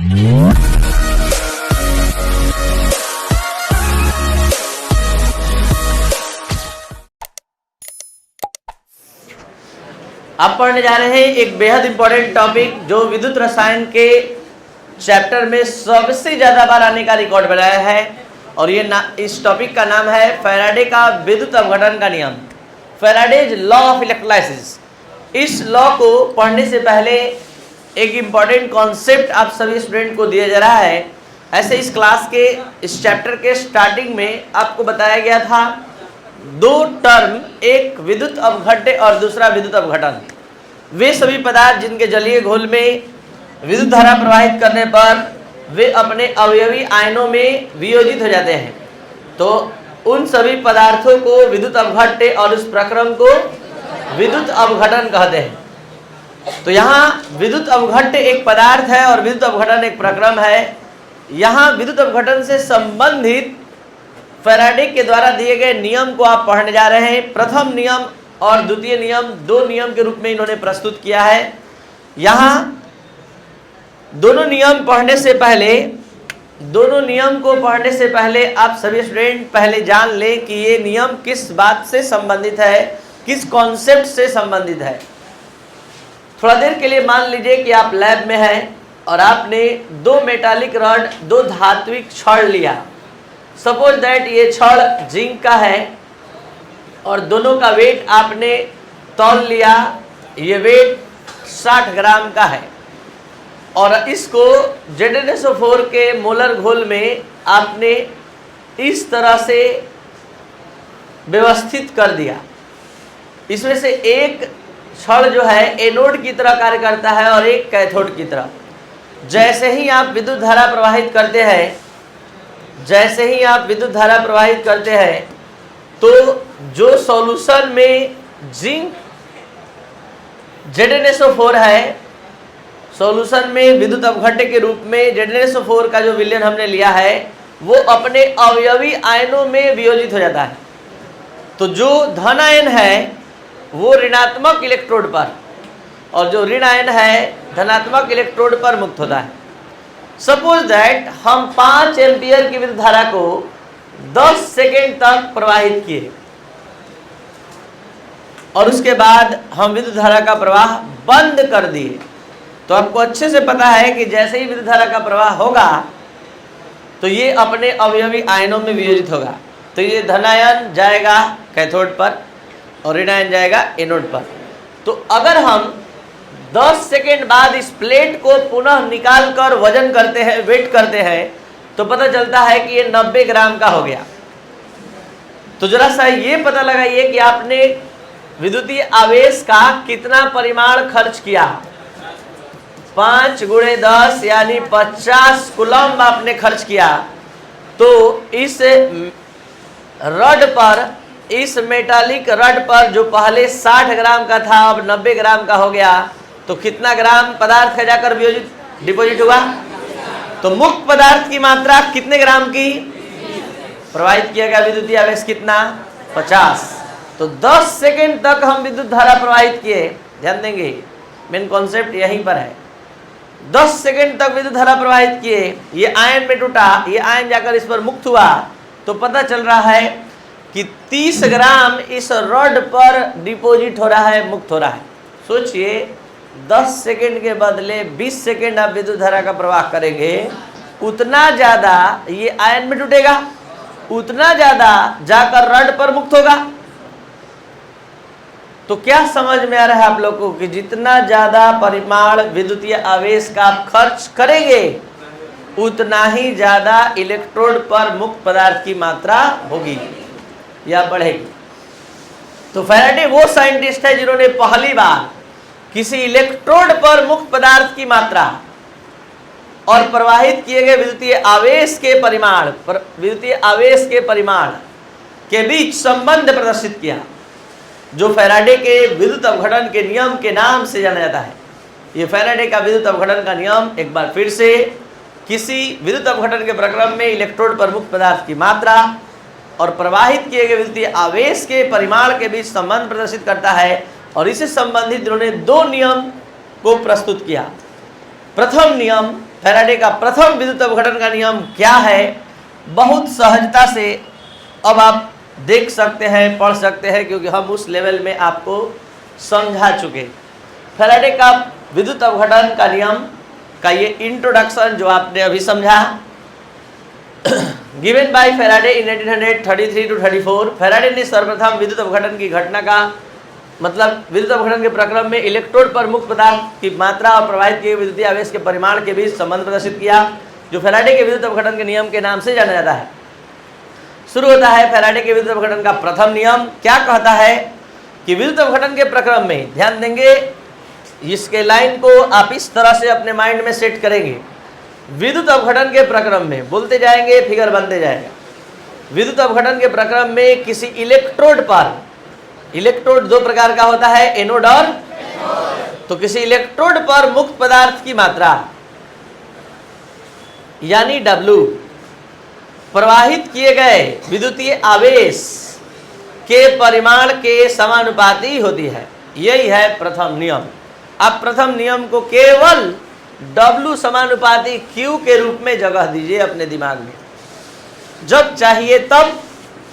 आप पढ़ने जा रहे हैं एक बेहद इंपॉर्टेंट टॉपिक जो विद्युत रसायन के चैप्टर में सबसे ज्यादा बार आने का रिकॉर्ड बनाया है, और ये इस टॉपिक का नाम है फैराडे का विद्युत अपघटन का नियम, फैराडेज लॉ ऑफ इलेक्ट्रोलाइसिस। इस लॉ को पढ़ने से पहले एक इम्पॉर्टेंट कॉन्सेप्ट आप सभी स्टूडेंट को दिया जा रहा है। ऐसे इस क्लास के इस चैप्टर के स्टार्टिंग में आपको बताया गया था दो टर्म, एक विद्युत अपघट्य और दूसरा विद्युत अपघटन। वे सभी पदार्थ जिनके जलीय घोल में विद्युत धारा प्रवाहित करने पर वे अपने अवयवी आयनों में वियोजित हो जाते हैं, तो उन सभी पदार्थों को विद्युत अपघट्य और उस प्रक्रम को विद्युत अपघटन कहते हैं। तो यहाँ विद्युत अपघट्य एक पदार्थ है और विद्युत अपघटन एक प्रक्रम है। यहाँ विद्युत अपघटन से संबंधित फैराडे के द्वारा दिए गए नियम को आप पढ़ने जा रहे हैं। प्रथम नियम और द्वितीय नियम दो नियम के रूप में इन्होंने प्रस्तुत किया है। यहाँ दोनों नियम को पढ़ने से पहले आप सभी स्टूडेंट पहले जान लें कि ये नियम किस बात से संबंधित है, किस कॉन्सेप्ट से संबंधित है। थोड़ा देर के लिए मान लीजिए कि आप लैब में हैं और आपने दो मेटालिक रॉड, दो धात्विक छड़ लिया। सपोज दैट ये छड़ जिंक का है और दोनों का वेट आपने तौल लिया, ये वेट 60 ग्राम का है, और इसको ZnSO4 के मोलर घोल में आपने इस तरह से व्यवस्थित कर दिया। इसमें से एक छड़ जो है एनोड की तरह कार्य करता है और एक कैथोड की तरह। जैसे ही आप विद्युत धारा प्रवाहित करते हैं, तो जो सॉल्यूशन में जिंक ZnSO4 है, सॉल्यूशन में विद्युत अपघट्य के रूप में ZnSO4 का जो विलयन हमने लिया है वो अपने अवयवी आयनों में वियोजित हो जाता है। तो जो धन आयन है वो ऋणात्मक इलेक्ट्रोड पर और जो ऋण आयन है धनात्मक इलेक्ट्रोड पर मुक्त होता है। सपोज दैट हम 5 एम्पियर की विद्युत धारा को 10 सेकेंड तक प्रवाहित किए और उसके बाद हम विद्युत धारा का प्रवाह बंद कर दिए। तो आपको अच्छे से पता है कि जैसे ही विद्युत धारा का प्रवाह होगा तो ये अपने अवयवी आयनों में वियोजित होगा। तो ये धनायन जाएगा कैथोड पर और ऋण आयन जाएगा एनोड पर। तो अगर हम 10 सेकेंड बाद इस प्लेट को पुनः निकाल कर वजन करते हैं, वेट करते हैं, तो पता चलता है कि ये 90 ग्राम का हो गया। तो जरा सा ये पता लगाइए कि आपने विद्युतीय आवेश का कितना परिमाण खर्च किया। 5 × 10 यानी 50 कूलम्ब आपने खर्च किया। तो इस रड पर, इस मेटालिक रड पर जो पहले 60 ग्राम का था अब 90 ग्राम का हो गया, तो कितना ग्राम पदार्थ का जाकर डिपॉजिट हुआ? तो मुक्त पदार्थ की मात्रा कितने ग्राम की प्रवाहित किया गया? विद्युतीय आवेश कितना? 50। तो 10 सेकेंड तक हम विद्युत धारा प्रवाहित किए। ध्यान देंगे, मेन कॉन्सेप्ट यहीं पर है। 10 सेकेंड तक विद्युत धारा प्रवाहित किए, ये आयन में टूटा, ये आयन जाकर इस पर मुक्त हुआ, तो पता चल रहा है कि 30 ग्राम इस रॉड पर डिपॉजिट हो रहा है, मुक्त हो रहा है। सोचिए 10 सेकेंड के बदले 20 सेकेंड आप विद्युत धारा का प्रवाह करेंगे, उतना ज्यादा ये आयन में टूटेगा, उतना ज्यादा जाकर रड पर मुक्त होगा। तो क्या समझ में आ रहा है आप लोगों को कि जितना ज्यादा परिमाण विद्युतीय आवेश का आप खर्च करेंगे उतना ही ज्यादा इलेक्ट्रोड पर मुक्त पदार्थ की मात्रा होगी या बढ़ेगी। तो फैराडे वो साइंटिस्ट है जिन्होंने पहली बार किसी इलेक्ट्रोड पर मुक्त पदार्थ की मात्रा और प्रवाहित किए गए विद्युतीय आवेश के परिमाण के बीच संबंध प्रदर्शित किया, जो फैराडे के विद्युत अपघटन के नियम के नाम से जाना जाता है। ये फैराडे का विद्युत अपघटन का नियम एक बार फिर से किसी विद्युत अपघटन के प्रक्रम में इलेक्ट्रोड पर मुक्त पदार्थ की मात्रा और प्रवाहित किए गए विद्युतीय आवेश के परिमाण के बीच संबंध प्रदर्शित करता है, और इससे संबंधित उन्होंने दो नियम को प्रस्तुत किया। प्रथम नियम फैराडे का प्रथम विद्युत अपघटन का नियम क्या है, बहुत सहजता से अब आप देख सकते हैं, पढ़ सकते हैं, क्योंकि हम उस लेवल में आपको समझा चुके। फैराडे का विद्युत अपघटन का नियम का ये इंट्रोडक्शन जो आपने अभी समझा, given by Faraday in 1833 to 34। Faraday ने सर्वप्रथम विद्युत अपघटन की घटना का मतलब विद्युत अपघटन के प्रक्रम में इलेक्ट्रोड पर मुक्त पदार्थ की मात्रा और प्रवाहित किए विद्युतीय आवेश के परिमाण के बीच संबंध प्रदर्शित किया, जो फैराडे के विद्युत अपघटन के नियम के नाम से जाना जाता है। शुरू होता है फैराडे के विद्युत अपघटन का प्रथम नियम। क्या कहता है कि विद्युत अपघटन के प्रक्रम में, ध्यान देंगे, इसके लाइन को आप इस तरह से अपने माइंड में सेट करेंगे। विद्युत अपघटन के प्रक्रम में बोलते जाएंगे, फिगर बनते जाएगा। विद्युत अपघटन के प्रक्रम में किसी इलेक्ट्रोड पर, इलेक्ट्रोड दो प्रकार का होता है, एनोड और, तो किसी इलेक्ट्रोड पर मुक्त पदार्थ की मात्रा यानी W प्रवाहित किए गए विद्युतीय आवेश के परिमाण के समानुपाती होती है। यही है प्रथम नियम। आप प्रथम नियम को केवल W समानुपाती Q के रूप में जगह दीजिए अपने दिमाग में। जब चाहिए तब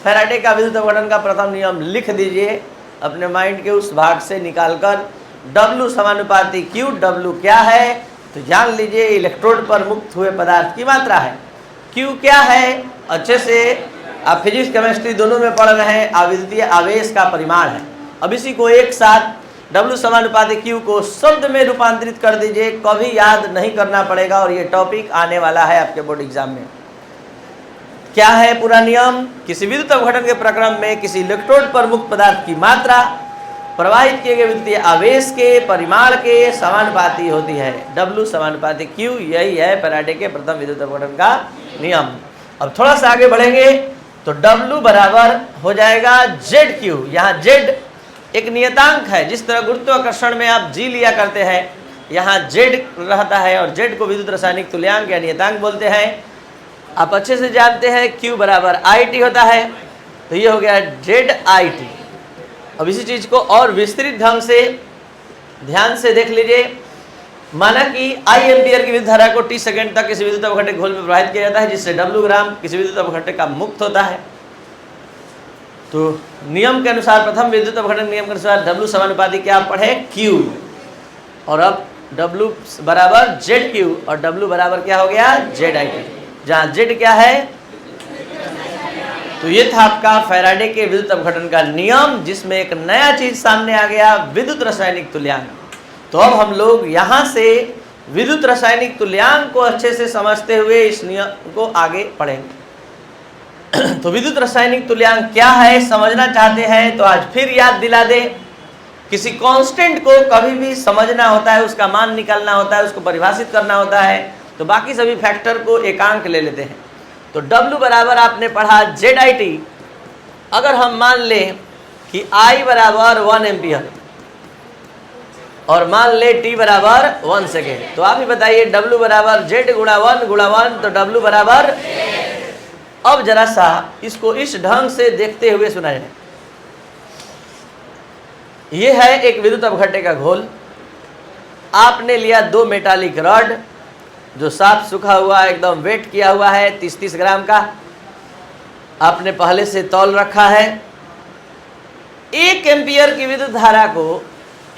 फैराडे का विद्युत अपघटन का प्रथम नियम लिख दीजिए अपने माइंड के उस भाग से निकालकर, W समानुपाती Q। W क्या है तो जान लीजिए, इलेक्ट्रोड पर मुक्त हुए पदार्थ की मात्रा है। Q क्या है, अच्छे से आप फिजिक्स केमिस्ट्री दोनों में पढ़ रहे हैं, विद्युतीय आवेश का परिमाण है। अब इसी को एक साथ W समानुपाती Q को शब्द में रूपांतरित कर दीजिए, कभी याद नहीं करना पड़ेगा और ये टॉपिक आने वाला है आपके बोर्ड एग्जाम में। क्या है पूरा नियम, किसी विद्युत अपघटन के प्रक्रम में किसी इलेक्ट्रोड पर मुक्त पदार्थ की मात्रा प्रवाहित किए गए विद्युतीय आवेश के परिमाण के समानुपाती होती है। W समानुपाती Q, यही है फैराडे के प्रथम विद्युत अपघटन का नियम। अब थोड़ा सा आगे बढ़ेंगे तो W बराबर हो जाएगा ZQ। यहाँ Z एक नियतांक है, जिस तरह गुरुत्वाकर्षण में आप G लिया करते हैं, यहाँ Z रहता है और Z को विद्युत रासायनिक तुल्यांक या नियतांक बोलते हैं। आप अच्छे से जानते हैं Q बराबर IT होता है, तो ये हो गया ZIT। अब इसी चीज को और विस्तृत ढंग से ध्यान से देख लीजिए। माना कि I एम्पियर की विद्युत धारा को T सेकंड तक किसी विद्युत अपघट्य घोल में प्रवाहित किया जाता है, जिससे W ग्राम किसी विद्युत अपघट्य का मुक्त होता है। तो नियम के अनुसार, प्रथम विद्युत अपघटन नियम के अनुसार W समानुपाती क्या पढ़े, Q, और अब W बराबर ZQ और W बराबर क्या हो गया, ZIT, जहाँ Z क्या है। तो ये था आपका फैराडे के विद्युत अपघटन का नियम, जिसमें एक नया चीज सामने आ गया, विद्युत रासायनिक तुल्यांक। तो अब हम लोग यहाँ से विद्युत रासायनिक तुल्यांक को अच्छे से समझते हुए इस नियम को आगे पढ़ेंगे। तो विद्युत रासायनिक तुल्यांक क्या है समझना चाहते हैं तो आज फिर याद दिला दे। किसी कांस्टेंट को कभी भी समझना होता है, उसका मान निकालना होता है, उसको परिभाषित करना होता है, तो बाकी सभी फैक्टर को एकांक ले लेते हैं। तो W बराबर आपने पढ़ा ZIT। अगर हम मान लें कि I बराबर 1 एम्पियर और मान ले T बराबर 1 सेकेंड, तो आप ही बताइए W बराबर Z गुणा 1 तो W बराबर। अब जरा सा इसको इस ढंग से देखते हुए सुना जाए। ये है एक विद्युत अपघट्य का घोल। आपने लिया 2 मेटालिक रॉड जो साफ सूखा हुआ एकदम वेट किया हुआ है, 30-30 ग्राम का आपने पहले से तौल रखा है। 1 एम्पियर की विद्युत धारा को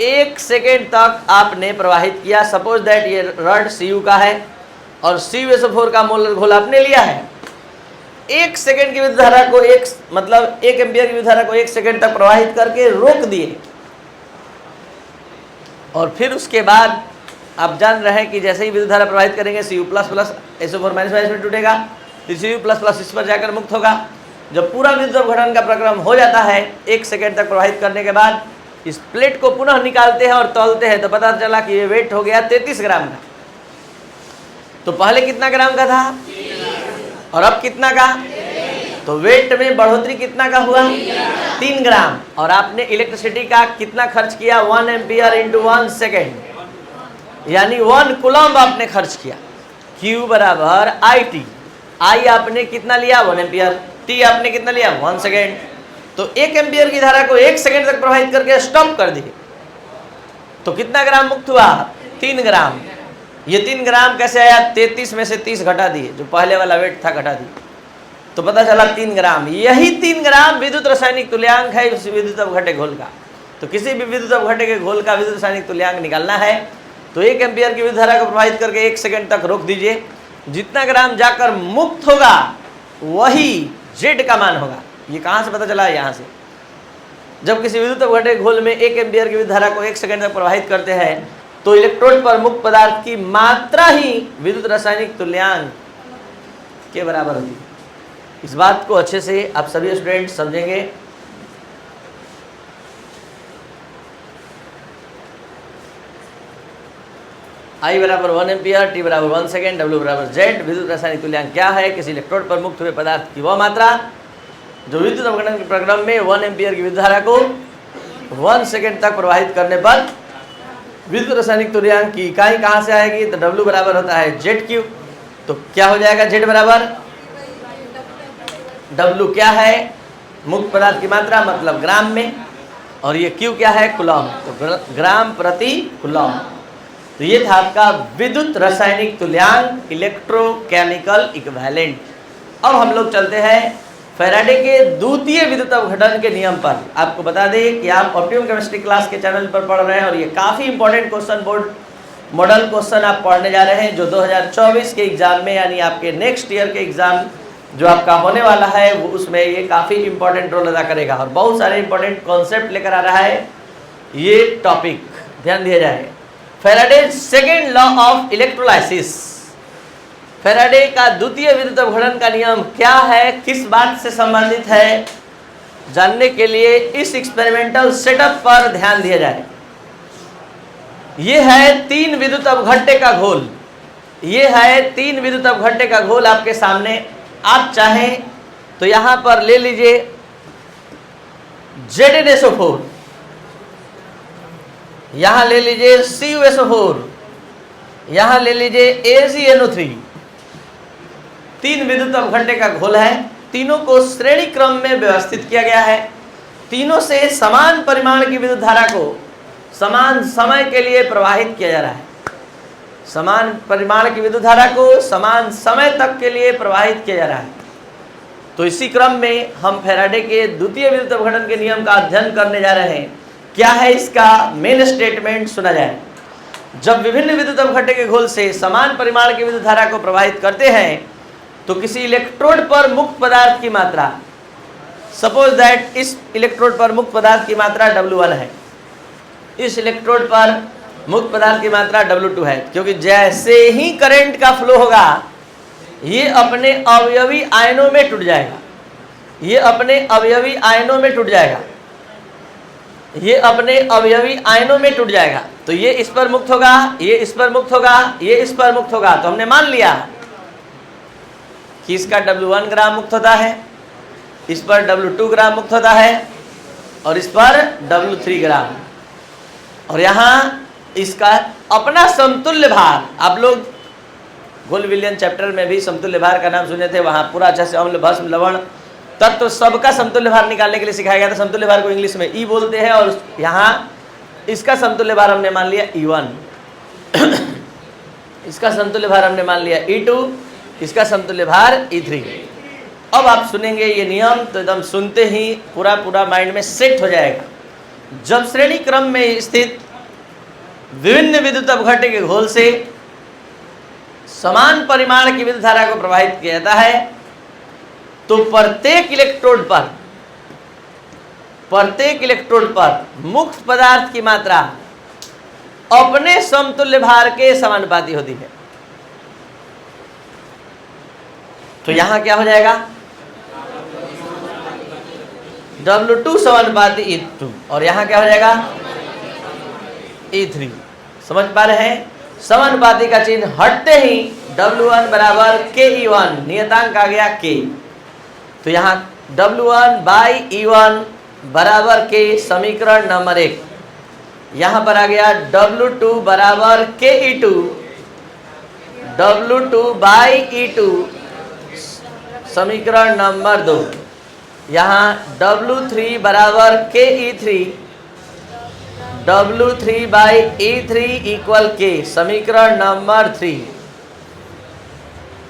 1 सेकेंड तक आपने प्रवाहित किया। सपोज दैट ये रॉड Cu का है और CuSO4 का मोलर घोल आपने लिया है। 1 सेकेंड की विद्युत धारा को 1 एम्पियर की विद्युत धारा को 1 सेकेंड तक प्रवाहित करके रोक दिए, और फिर उसके बाद आप जान रहे हैं कि जैसे ही विद्युत धारा प्रवाहित करेंगे Cu++ SO4- में टूटेगा, तो Cu++ इस पर जाकर मुक्त होगा। जब पूरा विद्युत अपघटन का प्रक्रम हो जाता है 1 सेकेंड तक प्रवाहित करने के बाद, इस प्लेट को पुनः निकालते हैं और तौलते हैं, तो पता चला कि ये वेट हो गया 33 ग्राम का। तो पहले कितना ग्राम का था और अब कितना का, तो वेट में बढ़ोतरी कितना का हुआ, 3 ग्राम। और आपने इलेक्ट्रिसिटी का कितना खर्च किया, 1 एम्पियर इंटू 1 सेकेंड, यानी 1 कूलम्ब आपने खर्च किया। Q बराबर IT। I आपने कितना लिया, 1 एम्पियर। T आपने कितना लिया, 1 सेकेंड। तो 1 एम्पियर की धारा को 1 सेकेंड तक प्रवाहित करके स्टॉप कर दिए, तो कितना ग्राम मुक्त हुआ, 3 ग्राम। ये 3 ग्राम कैसे आया? 33 में से 30 घटा दिए, जो पहले वाला वेट था घटा दिए, तो पता चला 3 ग्राम। यही 3 ग्राम विद्युत रासायनिक तुल्यांक है उस विद्युत अवघटे घोल का। तो किसी भी विद्युत अवघटे के घोल का विद्युत रासायनिक तुल्यांक निकालना है तो 1 एम्पियर की विद्युत धारा को प्रवाहित करके 1 सेकंड तक रोक दीजिए। जितना ग्राम जाकर मुक्त होगा वही जेड का मान होगा। ये कहाँ से पता चला? यहाँ से। जब किसी विद्युत अवघटे घोल में 1 एम्पियर की विद्युत धारा को 1 सेकंड तक प्रवाहित करते हैं तो इलेक्ट्रोड पर मुक्त पदार्थ की मात्रा ही विद्युत रासायनिक तुल्यांक के बराबर होती है। इस बात को अच्छे से आप सभी स्टूडेंट समझेंगे। I बराबर 1 एम्पियर, T बराबर 1 सेकेंड, W बराबर Z। विद्युत रासायनिक तुल्यांक क्या है? किसी इलेक्ट्रोड पर मुक्त हुए पदार्थ की वह मात्रा जो विद्युत अवघटन के प्रक्रम में 1 एम्पियर की विद्युत धारा को 1 सेकेंड तक प्रवाहित करने पर विद्युत रासायनिक तुल्यांक की इकाई कहाँ से आएगी? तो W बराबर होता है Z3। तो क्या हो जाएगा? Z बराबर W क्या है? मुक्त पदार्थ की मात्रा मतलब ग्राम में, और ये Q क्या है? कूलम। तो ग्राम प्रति कूलम। तो ये था आपका विद्युत रासायनिक तुल्यांक, इलेक्ट्रोकेमिकल इक्विवेलेंट। अब हम लोग चलते हैं फैराडे के द्वितीय विद्युत अवघटन के नियम पर। आपको बता दें कि आप ऑप्टिमम केमिस्ट्री क्लास के चैनल पर पढ़ रहे हैं और ये काफ़ी important question board model question आप पढ़ने जा रहे हैं, जो 2024 के एग्जाम में यानी आपके नेक्स्ट ईयर के एग्जाम जो आपका होने वाला है वो उसमें ये काफ़ी इंपॉर्टेंट रोल अदा करेगा और बहुत सारे इंपॉर्टेंट कॉन्सेप्ट लेकर आ रहा है ये टॉपिक। ध्यान दिया जाए। Faraday second law of electrolysis, Faraday का द्वितीय विद्युत अवघटन का नियम क्या है, किस बात से संबंधित है, जानने के लिए इस एक्सपेरिमेंटल सेटअप पर ध्यान दिया जाए। ये है 3 विद्युत अवघट्टे का घोल। ये है 3 विद्युत अवघट्टे का घोल आपके सामने। आप चाहें तो यहां पर ले लीजिए ZnSO4, यहां ले लीजिए CuSO4, यहां ले लीजिए AgNO3। 3 विद्युत अवघट्टे का घोल है। तीनों को श्रेणी क्रम में व्यवस्थित किया गया है। तीनों से समान परिमाण की विद्युत धारा को समान समय के लिए प्रवाहित किया जा रहा है। समान परिमाण की विद्युत धारा को समान समय तक के लिए प्रवाहित किया जा रहा है। तो इसी क्रम में हम फैराडे के द्वितीय विद्युत अवघटन के नियम का अध्ययन करने जा रहे हैं। क्या है इसका मेन स्टेटमेंट? सुना जाए। जब विभिन्न विद्युत अवघट्टे के घोल से समान परिमाण की विद्युत धारा को प्रवाहित करते हैं तो किसी इलेक्ट्रोड पर मुक्त पदार्थ की मात्रा, सपोज दैट इस इलेक्ट्रोड पर मुक्त पदार्थ की मात्रा W1 है, इस इलेक्ट्रोड पर मुक्त पदार्थ की मात्रा W2 है। क्योंकि जैसे ही करंट का फ्लो होगा ये अपने अवयवी आयनों में टूट जाएगा, ये अपने अवयवी आयनों में टूट जाएगा, ये अपने अवयवी आयनों में टूट जाएगा। तो ये इस पर मुक्त होगा, ये इस पर मुक्त होगा, ये इस पर मुक्त होगा। तो हमने मान लिया कि इसका W1 ग्राम मुक्त होता है, इस पर W2 ग्राम मुक्त होता है और इस पर W3 ग्राम। और यहाँ इसका अपना समतुल्य भार, आप लोग घोल विलयन चैप्टर में भी समतुल्य भार का नाम सुने थे। वहाँ पूरा अच्छे से अम्ल, भस्म, लवण तत्व तो सबका समतुल्य भार निकालने के लिए सिखाया गया था। समतुल्य भार को इंग्लिश में E बोलते हैं और यहाँ इसका समतुल्य भार हमने मान लिया E1 इसका समतुल्य भार हमने मान लिया E2, इसका समतुल्य भार E3। अब आप सुनेंगे ये नियम तो एकदम सुनते ही पूरा माइंड में सेट हो जाएगा। जब श्रेणी क्रम में स्थित विभिन्न विद्युत अवघट्टे के घोल से समान परिमाण की विद्युत धारा को प्रवाहित किया जाता है तो प्रत्येक इलेक्ट्रोड पर मुक्त पदार्थ की मात्रा अपने समतुल्य भार के समानुपाती होती है। तो यहां क्या हो जाएगा? W2 समानुपाती E2 और यहां क्या हो जाएगा? E3। समझ पा रहे हैं? समानुपाती का चिन्ह हटते ही W1 बराबर KE1, नियतांक आ गया K। तो यहाँ W1 बाई E1 बराबर K, समीकरण नंबर 1। यहाँ पर आ गया W2 बराबर KE2, W2 बाई E2 समीकरण नंबर 2। यहाँ W3 बराबर KE3, W3/E3 इक्वल के। समीकरण नंबर 3।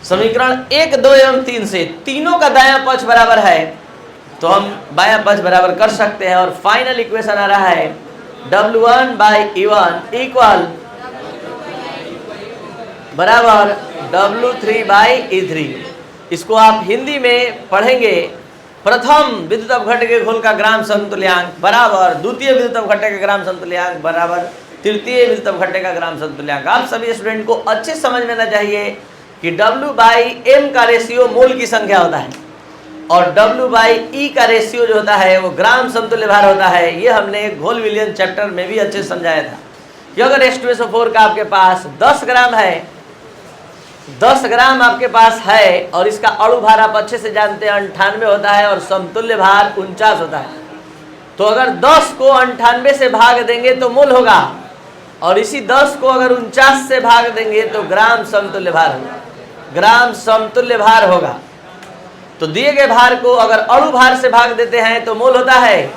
समीकरण 1, 2 एवं 3 से तीनों का दायां पक्ष बराबर है तो हम बायां पक्ष बराबर कर सकते हैं और फाइनल इक्वेशन आ रहा है W1/E1 इक्वल बराबर W3/E3। इसको आप हिंदी में पढ़ेंगे, प्रथम विद्युत अपघट्य के घोल का ग्राम समतुल्यांक बराबर द्वितीय विद्युत अपघट्य का ग्राम समतुल्यांक बराबर तृतीय विद्युत अपघट्य का ग्राम समतुल्यांक। आप सभी स्टूडेंट को अच्छे समझ में आना चाहिए कि W/M का रेशियो मोल की संख्या होता है और W/E का रेशियो जो होता है वो ग्राम समतुल्य भार होता है। ये हमने घोल विलयन चैप्टर में भी अच्छे से समझाया था कि अगर H2SO4 का आपके पास 10 ग्राम है, 10 ग्राम आपके पास है और इसका अणु भार आप अच्छे से जानते हैं 98 होता है और समतुल्य भार 49 होता है, तो अगर 10 को 98 से भाग देंगे तो मोल होगा और इसी 10 को अगर 49 से भाग देंगे तो ग्राम समतुल्य भार होगा। ग्राम समतुल्य भार होगा तो दिए गए भार को अगर अणु भार से भाग देते हैं तो मोल होता है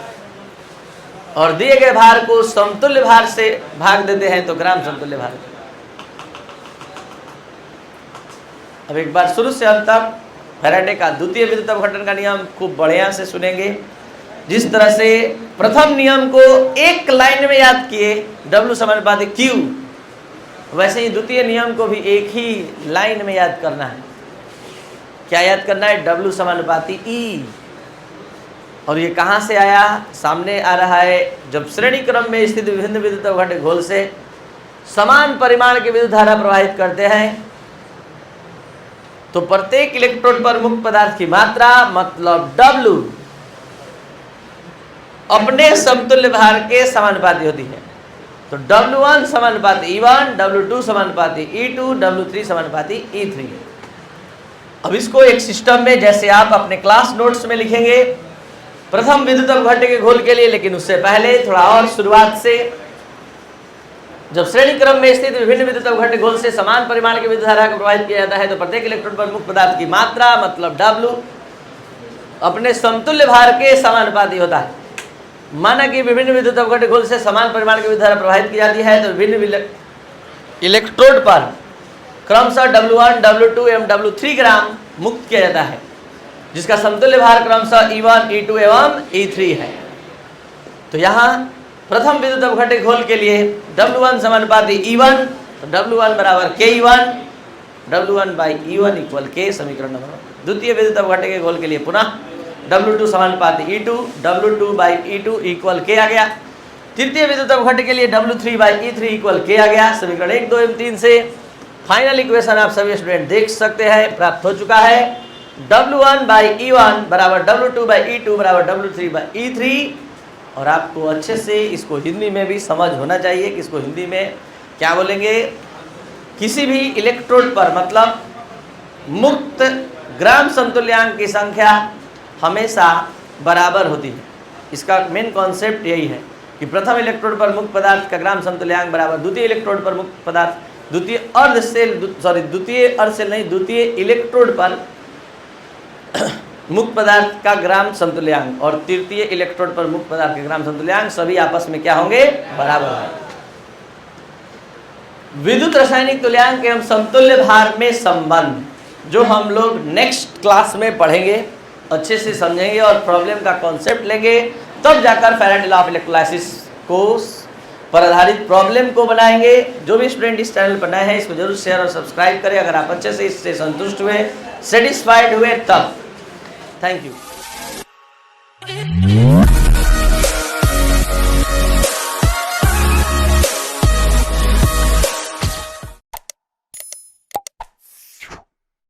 और दिए गए भार को समतुल्य भार से भाग देते हैं तो ग्राम समतुल्य भार। अब एक बार शुरू से अंत तक फैराडे का द्वितीय विद्युत अपघटन का नियम खूब बढ़िया से सुनेंगे। जिस तरह से प्रथम नियम को एक लाइन में याद किए W समानुपाती Q, वैसे ही द्वितीय नियम को भी एक ही लाइन में याद करना है। क्या याद करना है? W समानुपाती E। और ये कहाँ से आया? सामने आ रहा है जब श्रेणी क्रम में स्थित विभिन्न विद्युत अपघट्य घोल से समान परिमाण की विद्युत धारा प्रवाहित करते हैं तो प्रत्येक इलेक्ट्रोड पर मुक्त पदार्थ की मात्रा मतलब W अपने समतुल्य भार के समानुपाती होती है। तो W1 समानुपाती E1, W2 समानुपाती E2, W3 समानुपाती E3। अब इसको एक सिस्टम में जैसे आप अपने क्लास नोट्स में लिखेंगे प्रथम विद्युत अपघट्य के घोल के लिए, लेकिन उससे पहले थोड़ा और शुरुआत से, जब श्रेणी क्रम में स्थित विभिन्न विद्युत अपघट्य घोल से समान परिमाण की विद्युत धारा को प्रवाहित किया जाता है तो प्रत्येक इलेक्ट्रोड पर मुक्त पदार्थ की मात्रा मतलब W अपने समतुल्य भार के समानुपाती होता है। माना कि विभिन्न विद्युत अपघट्य घोल से समान परिमाण की विद्युत धारा प्रवाहित की जाती है तो विभिन्न इलेक्ट्रोड पर क्रमशः W1, W2 एवं W3 ग्राम मुक्त किया जाता है जिसका समतुल्य भार क्रमशः E1, E2 एवं E3 है। तो यहाँ प्रथम विद्युत अपघट्य घोल के लिए W1 समानुपाती E1 तो W1 बराबर KE1, W1/E1 इक्वल K। समीकरण नंबर 1। द्वितीय विद्युत अपघट्य के घोल के लिए पुनः W2 समानुपाती E2, W2/E2 इक्वल K आ गया। तृतीय विद्युत अपघट्य के लिए W3/E3 इक्वल K आ गया। समीकरण 1, 2 एवं 3 से फाइनल इक्वेशन आप सभी स्टूडेंट देख सकते हैं प्राप्त हो चुका है। W1/E1 बराबर W2/E2 बराबर W3/E3। और आपको अच्छे से इसको हिंदी में भी समझ होना चाहिए कि इसको हिंदी में क्या बोलेंगे। किसी भी इलेक्ट्रोड पर मतलब मुक्त ग्राम समतुल्यांक की संख्या हमेशा बराबर होती है। इसका मेन कॉन्सेप्ट यही है कि प्रथम इलेक्ट्रोड पर मुक्त पदार्थ का ग्राम समतुल्यांक बराबर द्वितीय इलेक्ट्रोड पर मुक्त पदार्थ द्वितीय इलेक्ट्रोड पर मुक्त पदार्थ का ग्राम समतुल्यांक और तृतीय इलेक्ट्रोड पर मुक्त पदार्थ के ग्राम समतुल्यांक सभी आपस में क्या होंगे? बराबर है। विद्युत रासायनिक तुल्यांक एवं समतुल्य भार में संबंध जो हम लोग नेक्स्ट क्लास में पढ़ेंगे, अच्छे से समझेंगे और प्रॉब्लम का कॉन्सेप्ट लेंगे, तब जाकर फैराडे लॉ ऑफ इलेक्ट्रोलाइसिस को पर आधारित प्रॉब्लम को बनाएंगे। जो भी स्टूडेंट इस चैनल पर नए हैं इसको जरूर शेयर और सब्सक्राइब करें अगर आप अच्छे से इससे संतुष्ट हुए, सेटिस्फाइड हुए तब। Thank you.